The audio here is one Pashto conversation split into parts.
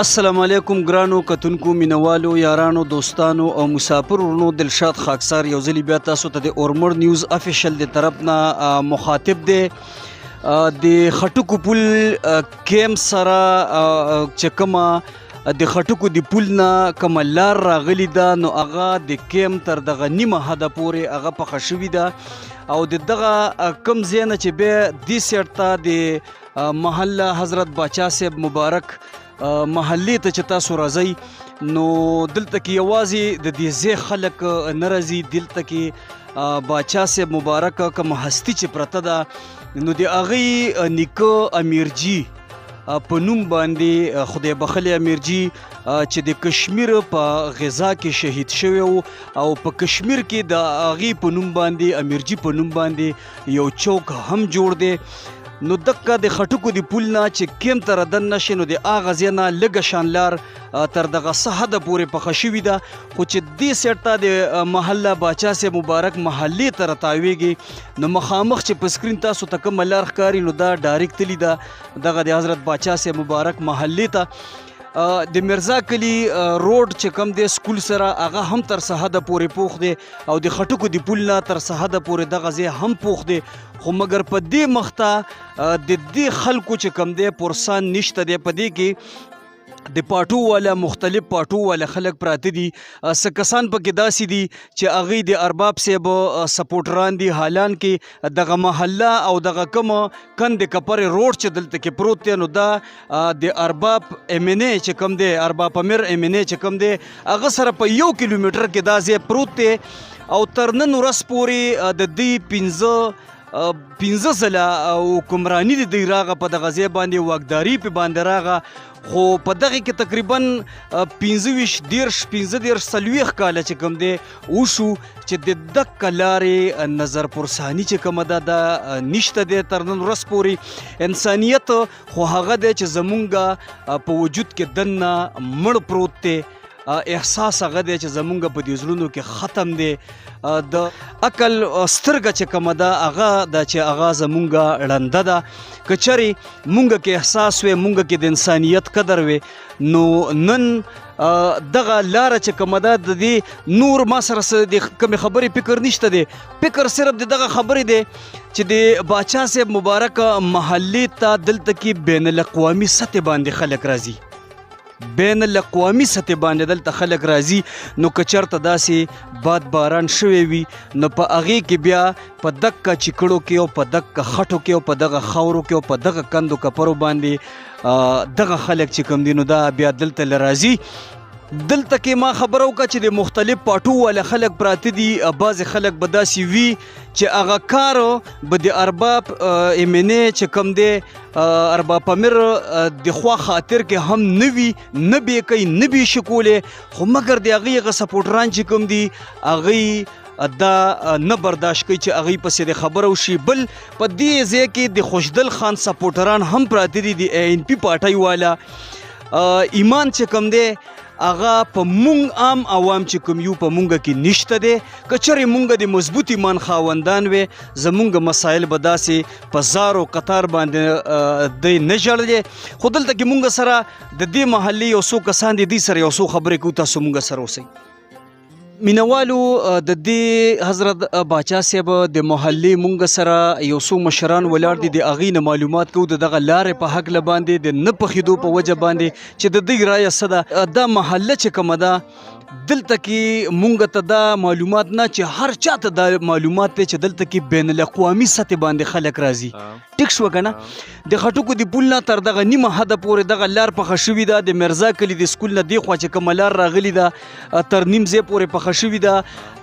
السلام علیکم ګرانو کتونکو مینوالو یارانو دوستانو او مسافر ورونو دلشاد خاکسار یو ځلی بیا تاسو ته د اورمړ نیوز افیشل د طرف نه مخاطب دی د خټکو پل کیم سره چې کومه د خټکو د پل نه کومه لار راغلی ده نو هغه د کیم تر دغه نیمه حده پورې هغه پخه شوې ده او د دغه کم ځای نه چې بیا دې سایډ ته د محله حضرت باچا صاحب مبارک محلې ته چې تاسو راځئ نو دلته کې یوازې د دې ځای خلک نه راځي، دلته کې باچا صاحب مبارک کوم هستي چې پرته ده نو د هغې نیکه امیرجي په نوم باندې خدای بخلی امیرجي چې د کشمیر په غزا کې شهید شوی او په کشمیر کې د هغې په نوم باندې امیرجي په نوم باندې یو چوک هم جوړ دی. نو دکه د خټکو د پل نه چې کیم ته ردن نشي نو د هغه ځای نه لږه شان لار تر دغه څه حده پورې پخه شوې ده، خو چې دې سایډ ته د محله باچا صاحب مبارک محلې ته راتاویږي نو مخامخ چې په سکرین تاسو ته کومه لار ښکاري نو دا ډایرکټ تللی ده دغه د حضرت باچا صاحب مبارک محلې ته. د مرزا کلی روډ چې کوم دی سکول سره هغه هم تر څه حده پورې پوخ دی او د خټکو د پل نه تر څه حده پورې دغه ځای هم پوخ دی، خو مګر په دې مخته د دې خلکو چې کوم دی پرسان نشته دی. په دې کې د پاټو والا مختلف پاټو والا خلک پراته دي، څه کسان پکې داسې دي چې هغوی د ارباب صاحب سپورټران دي، حالان کې دغه محله او دغه کوم کند کپرې روډ چې دلته کې پروت دی نو دا د ارباب ایم این ای چې کوم دی ارباب امیر ایم این ای چې کوم دی هغه سره په 1 کیلومیټر کې دا ځای پروت دی او تر نن ورځ پورې د دې 15 ځله حکمراني د دوی راغه په دغه ځای باندې واکداري په باندې راغه، خو په دغه کې تقریبا 15 کاله چې کوم دی وشو چې د دغه لارې نظر پرساني چې کومه ده دا نشته دی تر نن ورځ پورې. انسانیت خو هغه دی چې زمونږ په وجود کې دننه مړ پروت دی، احساس هغه دی چې زمونږ په دې زړونو کې ختم دی، د عقل سترګه چې کومه ده هغه ده چې هغه زمونږ ړنده ده. که چرې مونږ کې احساس وی مونږ کې د انسانیت قدر وی نو نن دغه لاره چې کومه ده د دې نور ما سره د کومې خبرې فکر نشته دی، فکر صرف د دغه خبرې دی چې د باچا صاحب مبارک محلې ته دلته کې بین الاقوامي سطح باندې خلک راځي، بین الاقوامي سطح باندې دلته خلک راځي نو که چېرته داسې باد باران شوی وي نو په هغې کې بیا په دغه چیکړو کې او په دغه خټو کې او په دغه خاورو کې او په دغه کندو کپرو باندې دغه خلک چې کوم دي نو دا بیا دلته راځي. دلته کې ما خبره وکړه چې د مختلف پاټو والا خلک پراته دي، بعضې خلک به داسې وي چې هغه کار به د ارباب ایم این ای چې کوم دی ارباب امیر د خوا خاطر کې هم نه وي، نه به یې کوي، نه به یې شي کولی، خو مګر د هغوی هغه سپورټران چې کوم دي هغوی دا نه برداشت کوي چې هغوی پسې د خبره وشي. بل په دې ځای کې د خوشدل خان سپورټران هم پراته دي، د این پي پارټۍ والا ایمان چې کوم دی هغه په مونږ عام عوام چې کوم یو په مونږ کې نشته دی. که چېرې مونږ د مضبوط ایمان خاوندان وی زمونږ مسایل به داسې په زار او قطار باندې دی نه ژړلې، خو دلته کې مونږ سره د دې محلې یو څو کسان دي، دوی سره یو څو خبرې کوو، تاسو مونږ سره اوسئ. مینوالو د دې حضرت باچا صاحب د محلې مونږ سره یو څو مشران ولاړ دي، د هغې نه معلومات کوو د دغه لارې په هکله باندې د نه پخېدو په وجه باندې چې د دوی رایه څه ده. دا محله چې کومه ده دلته کې مونږ ته دا معلومات نه چې هر چا ته دا معلومات دی چې دلته کې بین الاقوامي سطح باندې خلک راځي. ټیک شوه که نه؟ د خټکو د پل نه تر دغه نیمه حده پورې دغه لار پخه شوې ده، د مرزا کلي د سکول نه دې خوا چې کومه لار راغلې ده تر نیم ځای پورې پخه شوې ده.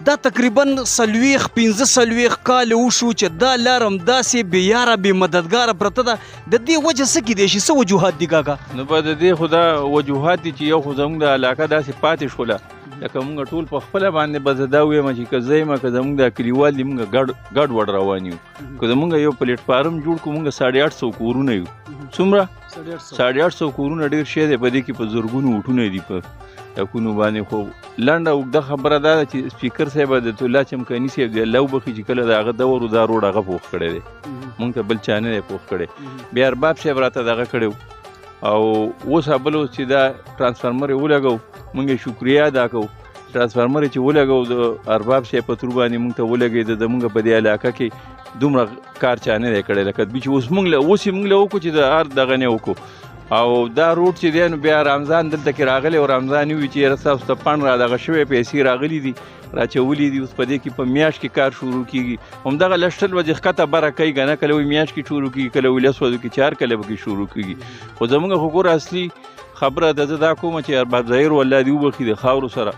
دا تقریبا 15 کاله وشو چې دا لار همداسې بېیاره بې مددګاره پرته ده. د دې وجه څه کیدی شي، څه وجوهات دي کاکا؟ نو په د دې خو دا وجوهات دي چې یو خو زموږ د علاقه داسې پاتې شوله لکه مونږ ټول په خپله باندې به زه دا ویم چې که زه یم که زموږ دا کلیوال دي مونږ ګډ وډ روان یو، که زمونږ یو پلیټفارم جوړ کړو مونږ 850 کورونه یو. څومره 850 کورونه ډېر شی دی، په دې کې په زرګونو اوټونه دي په ټاکونو باندې. خو لنډه اوږده خبره دا ده چې سپیکر صاحب عدت الله چمکاني صاحب دی الله وبخي چې کله د هغه دور دا روډ هغه پوخ کړی دی، مونږ ته بل چا نه دی پوخ کړی. بیا ارباب صاحب راته دغه کړی او اوس بل اوس چې دا ټرانسفارمر یې ولګو موږ یې شکریه ادا کوو ټرانسفارمر چې ولګو د ارباب صاحب په تور باندې موږ ته ولګېده د موږ په دې علاقه کې دومره کار چا نه دی کړی لکه چې اوس یې موږ له وکړو چې د هر دغه نه وکړو او دا روډ چې دی نو بیا رمضان دلته کې راغلی او رمضان وي چې یاره ستاسو ته پڼ را دغه شوی پیسې راغلي دي راچولي دي اوس په دې کې په میاشت کې کار شروع کېږي همدغه لس شل ورځې ښکته بره کوي که نه کله وایي میاشت کې شروع کېږي کله وایي لس ورځو کې چار کله به کې شروع کېږي خو زموږ خو ګوره اصلي خبره ده زه دا کومه چې ارباب ظاهر والله دې وبخي د خاورو سره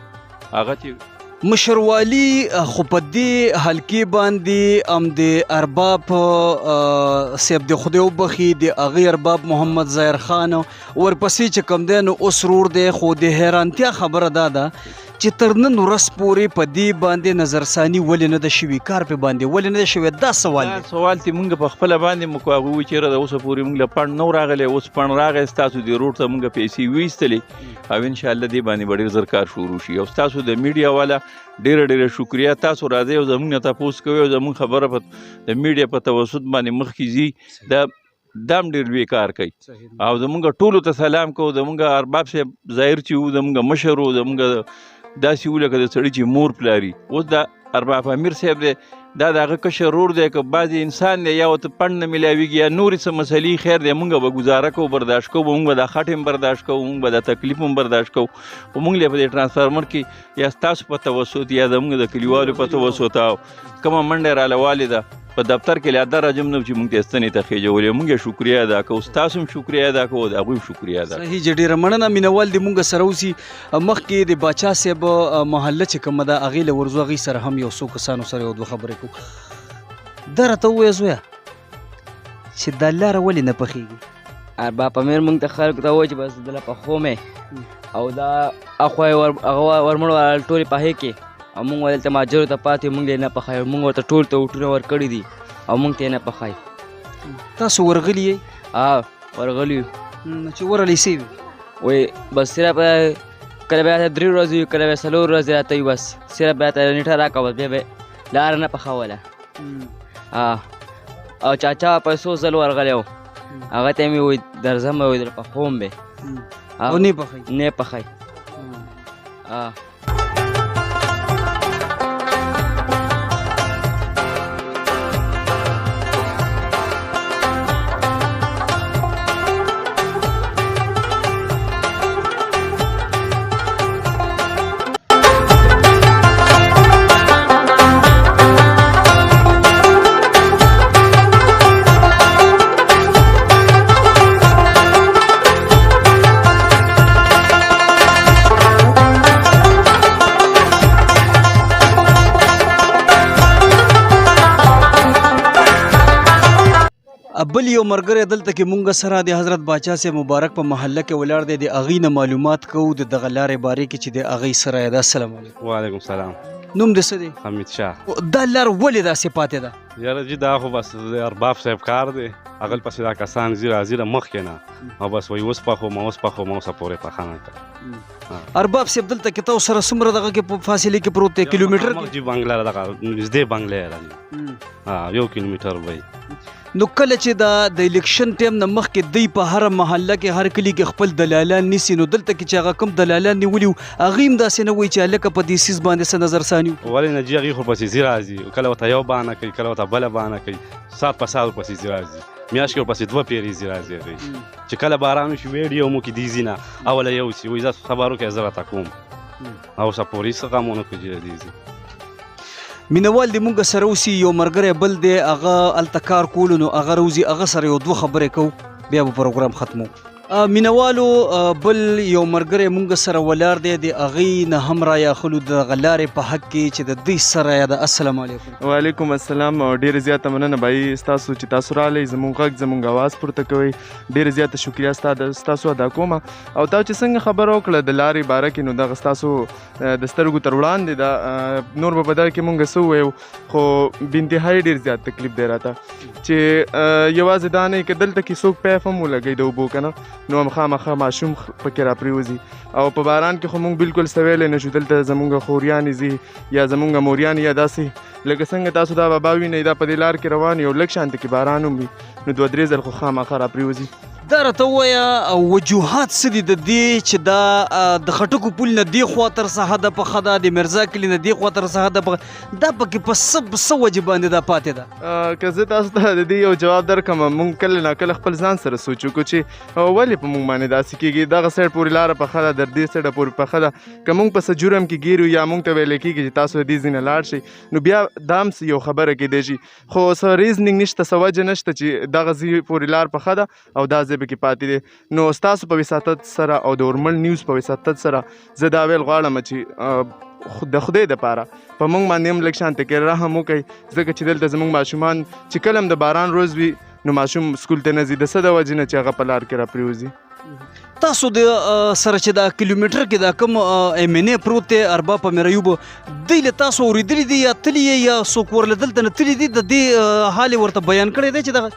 هغه چې مشروالي خو په دې حلقې باندې هم د ارباب صاحب د خدای وبخي د هغې ارباب محمد ظاهر خان ورپسې چې کوم دی نو اوس رور دی خو د حیرانتیا خبره دا ده چې تر نن ورځ پورې په دې باندې نظرثاني ولې نه ده شوي کار په باندې ولې نه ده شوی دا سوال دی سوال چې موږ په خپله باندې موږ هغه ووایو چې یاره د اوسه پورې موږ له پڼ نه راغلی اوس پڼ راغی ستاسو د روډ ته موږ پیسې ویستلې او انشاءالله دې باندې به ډېر زر کار شروع شي او ستاسو د میډیا والا ډېره شکریه تاسو راځئ او زموږ نه تپوس کوئ او زموږ خبره د میډیا په توسط باندې مخکې ځي دا هم ډېر لوی کار کوي او زموږ ټولو ته سلام کوو زموږ ارباب صاحب ظاهر چې و زموږ مشر و زموږ داسې و لکه د سړي چې مور پلاري اوس دا ارباب امیر صاحب دی دا د هغه کشر رور دی که بعضې انسان دی یا ورته پڼ نه میلاویږي یا نورې څه مسلې خیر دی موږ به ګزاره کوو برداشت کوو موږ به دا خټ هم برداشت کوو موږ به دا تکلیف هم برداشت کوو خو موږ له په دې ټرانسفارمر کې یا ستاسو په توسط یا زموږ د کلیوالو په توسط او کومه منډه راله والې ده په دفتر کې لا دا راجم نه چې موږ ته ستنې ته خېجولې موږ یې شکریه ادا کوو ستاسو هم شکریه ادا کوو د هغوی هم شکریه ادا کوو صحیح چې ډېره مننه مینوال دې موږ سره اوسي مخکې د باچا صاحب محله چې کومه ده هغې له ورځو هغې سره هم یو څو کسانو سره یو دوه خبرې کوو دا راته ووایه زویه چې دا لاره ولې نه پخېږي ارباب امیر موږ ته خلکو ته وایي چې بس دله پخومې او دا اخوا یې هغه ورمړو ټولې پهې کې او موږ ودلته مهاجرو ته پاتې موږ یې نه پخایو موږ ورته ټول ته اوټونه ورکړي دي او موږ ته یې نه پخایو تاسو ورغلي یې ورغلي یو چې ورغلی سوي وایي بس صرف کله بیا ته 3 ورځې وي کله بیا 4 ورځې راته وي بس صرف بیا ته نیټه راکړه بس بیا به لاره نه پخوله او چاچا پیسو ځل ورغلی و هغه ته مې وایي درځم به وایي در پخوم به او نه پخوي نه پخوي بل یو ملګری دلته کې مونږ سره د حضرت باچا صاحب مبارک په محله کې ولاړ دی د هغې نه معلومات کوو د دغه لارې بارې کې چې د هغې سره یې ده السلام علیکم وعلیکم السلام نوم دې څه دی حمید شاه دا لار ولې داسې پاتې ده یاره جی دا خو بس د ارباب صاحب کار دی هغه پسې دا کسان زیره مخکې نه او بس وایي اوس پخوم اوسه پورې پخه نه کړه ارباب صاحب دلته کې تاسو سره څومره دغه کې په فاصلې کې پروت دی کیلومیټر کې جی بنګله دغه نږدې بنګله را 1 کیلومیټر وایي نو کله چې د الیکشن ټایم نه مخکې دی په هر محله کې هر کلي کې خپل دلالان نیسي نو دلته کې چې هغه کوم دلالان نیولي وو هغې هم داسې نه وایي چې هلکه په دې څیز باندې څه نظرثاني وکړو ولې نه جي هغې خو پسې ځي راځي کله ورته یو بهانه کوي کله ورته بله بهانه کوي سات په سات ورپسې ځي راځي میاشت کې ورپسې 2 پیرې ځي راځي هغې چې کله باران وشي ویډیو مو کې دي ځي نه اوله یو سي وایي زه خبر وکړئ زه راته کوم او اوسه پورې څه غم ونه کړو چې دې ځي مینوال د مونږ سره اوسي یو ملګری بل دی هغه هلته کار کولو نو هغه راوځي هغه سره یو 2 خبرې کوو بیا به پروګرام ختمو مینوالو بل یو ملګری مونږ سره ولاړ دی د هغې نه هم رایاخلو د دغه لارې په حق کې چې د دوی سره یې ده السلام علیکم وعلیکم السلام ډېره زیاته مننه بھائی ستاسو چې تاسو راغلی زموږ غږ زموږ اواز پورته کوئ ډېره زیاته شکریه ستاسو ادا کوم او تا چې څنګه خبره وکړه د لارې باره کې نو دغه ستاسو د سترګو تر وړاندې ده نور به په دغه کې مونږ څه ووایو خو بانتهایي ډېر زیات تکلیف دی راته چې یوازې دا نه که دلته کې څوک پیپ هم ولګوي د اوبو که نه نو خامخا ماشوم پکې راپرېوځي او په باران کې خو موږ بالکل څه ویلی نه شو دلته زموږ خوریانې ځي یا زموږ موریانې یا داسې لکه څنګه تاسو دا بابا وینئ دا په دې لار کې روان یو لږ شانته کې باران هم وي نو 2-3 ځل خو خامخا راپرېوځي دا راته ووایه وجوهات څه دي د دې چې دا د خټکو پل نه دې خوا تر سرحده پخه ده د مرزا کلي نه دې خوا تر سرحده پخه دا پکې په څه وجې باندې دا پاتې ده؟ که زه تاسو ته د دې یو جواب درکړم مونږ کله ناکله خپل ځان سره سوچ وکړو چې ولې په مونږ باندې داسې کېږي دغه سایډ پورې لاره پخه ده در دې سایډه پورې پخه ده که مونږ په څه جرم کې ګیر یو یا مونږ ته ویلی کېږي چې تاسو د دې ځای نه لاړ شئ نو بیا دا هم یو خبره کېدی شي خو څه ریزنینګ نشته څه وجه نشته چې دغه ځای پورې لار پخه ده او دا ځای پکې پاتې دی نو ستاسو په وساطت سره او د ورمل نیوز په وساطت سره زه دا ویل غواړم چې د خدای دپاره په موږ باندې هم لږ شانته کې رحم وکړئ ځکه چې دلته زموږ ماشومان چې کله هم د باران روز وي نو ماشوم سکول ته نه ځي د څه د وجې نه چې هغه په لار کې را پرېوځي تاسو د سره چې دا کیلومتر کې دا کوم MNA پروت دی ارباب امیرایوب دی له تاسو اورېدلی دي یا تللی یا څوک ورله دلته نه تللی دي د دې حال ورته بیان کړی دی چې دغه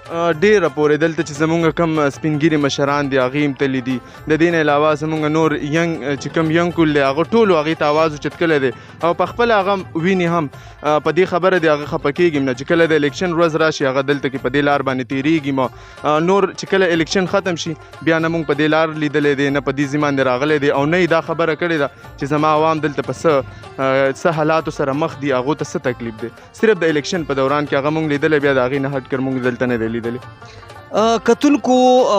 ډېره پورې دلته چې زموږ کم سپینګیري مشران دي هغې هم تللي دي د دې نه علاوه زموږ نور چې کوم ینګ کول دی هغه ټولو هغې ته اواز اوچت کړی دی او په خپله هغه ویني هم په دې خبره دی هغه خفه کېږي نه چې کله د الیکشن ورځ راشي هغه دلته کې په دې لار باندې تېرېږي ما نور چې کله الیکشن ختم شي بیا نه موږ په دې لار لیدلی دی نه په دې ځای باندې راغلی دی او نه یې دا خبره کړې ده چې زما عوام دلته په څه حالاتو سره مخ دي هغو ته څه تکلیف دی صرف د الیکشن په دوران کې هغه موږ لیدلی بیا د هغې نه هټ کر موږ دلته نه دی لیدلی کتونکو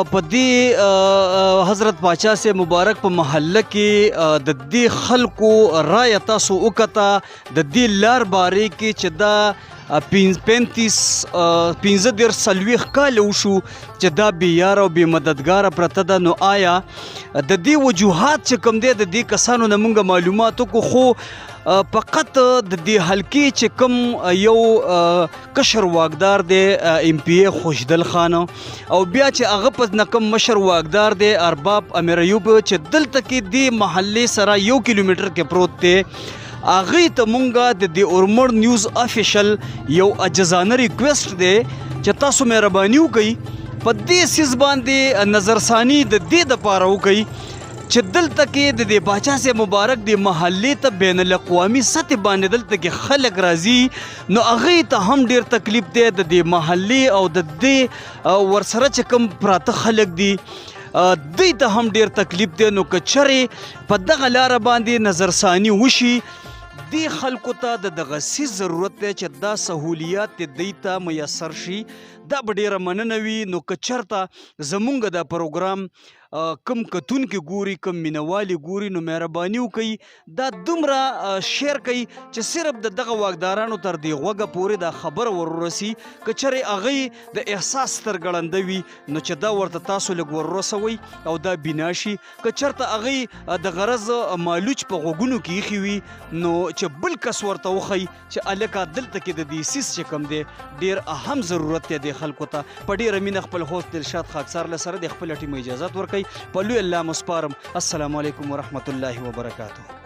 په دې حضرت باچا سے مبارک په محله کې د دې خلکو رایه تاسو وکته د دې لار بارې کې چې دا 35 څلوېښت کاله وشو چې دا بېیاره او بې مددګاره پرته ده نو آیا د دې وجوهات چې کوم دی د دې کسانو نه موږ معلومات وکړو خو فقط د دې حلقې چې کوم یو کشر واکدار دی MPA خوشدل خان او بیا چې هغه په نه کوم مشر واکدار دی ارباب امیرایوب چې دلته کې دې محلې سره 1 کیلومتر کې پروت دی هغې ته مونږه د دې اورمړ نیوز افیشل یو عجزانه ریکویسټ دی چې تاسو مهرباني وکړئ په دې سیز باندې نظرثاني د دې دپاره وکړئ چې دلته کې د دې باچا سے مبارک د محلې ته بین الاقوامي سطح باندې دلته کې خلک راځي نو هغې ته هم ډېر تکلیف دی د دې محلې او د دې ورسره چې کوم پراته خلک دي دوی ته هم ډېر تکلیف دی نو که چرې په دغه لاره باندې نظرثاني وشي دې خلکو ته د دغه څیز ضرورت دی چې دا سهولیات دوی ته میسر شي دا به ډېره مننه وي نو که چېرته زمونږ دا پروګرام کم کتونکي ګوري کم مینوالي ګوري نو مهرباني وکړئ دا دومره شیر کوي چې صرف د دغه واکدارانو تر دې غوږه پورې دا خبره ورورسي که چېرې هغوی د احساس سترګړنده وي نو چې دا ورته تاسو لږ وررسوئ او دا بنا شي که چېرته هغوی د غرض مالوچ په غوږونو کې ایښي وي نو چې بل کس ورته وښیي چې هلکه دلته کې د دې سیس چې کوم دی ډېر اهم ضرورت دی دې خلکو ته په ډېره مینه خپل هوست دلشاد خاکسار له سره د خپل ټیم اجازت ورکوي په لوی الله مسپارم السلام علیکم ورحمت الله وبرکاته